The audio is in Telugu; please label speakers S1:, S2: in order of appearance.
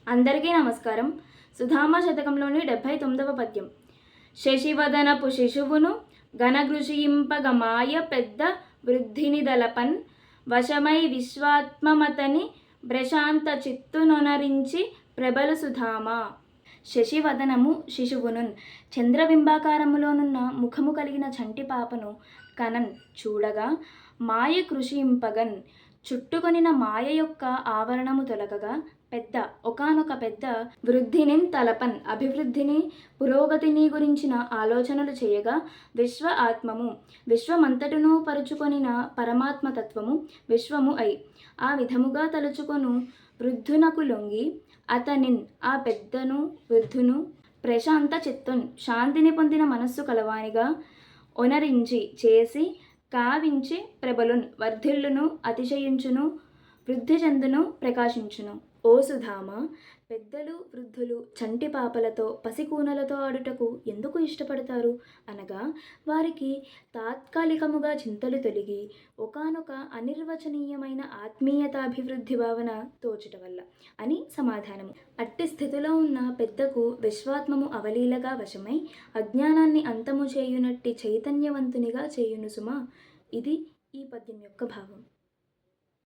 S1: అందరికీ నమస్కారం. సుధామ శతకంలోని 79వ పద్యం. శశివదనపు శిశువును ఘనగృషియింపగ మాయ పెద్ద వృద్ధిని దలపన్ వశమై విశ్వాత్మమతని ప్రశాంత చిత్తునొనరించి ప్రబలు సుధామ. శశివదనము శిశువునున్ చంద్రబింబాకారములోనున్న ముఖము కలిగిన చంటి పాపను కనన్ చూడగా మాయ కృషింపగన్ చుట్టుకొనిన మాయ యొక్క ఆవరణము తొలగగా ఒకానొక పెద్ద వృద్ధిని తలపన్ అభివృద్ధిని పురోగతిని గురించిన ఆలోచనలు చేయగా విశ్వ ఆత్మము విశ్వమంతటును పరుచుకొనిన పరమాత్మతత్వము విశ్వము అయి ఆ విధముగా తలుచుకొను వృద్ధునకు లొంగి అతనిన్ ఆ పెద్దను వృద్ధును ప్రశాంత చిత్తున్ శాంతిని పొందిన మనస్సు కలవానిగా ఒనరించి చేసి కావించి ప్రబలున్ వర్ధిల్లును అతిశయించును వృద్ధి చెందును ప్రకాశించును. ఓ సుధామ, పెద్దలు వృద్ధులు చంటి పాపలతో పసికూనలతో ఆడుటకు ఎందుకు ఇష్టపడతారు అనగా వారికి తాత్కాలికముగా చింతలు తొలగి ఒకానొక అనిర్వచనీయమైన ఆత్మీయతాభివృద్ధి భావన తోచుట వల్ల అని సమాధానము. అట్టి స్థితిలో ఉన్న పెద్దకు విశ్వాత్మము అవలీలగా వశమై అజ్ఞానాన్ని అంతము చేయునట్టి చైతన్యవంతునిగా చేయును సుమా. ఇది ఈ పద్యం యొక్క భావం.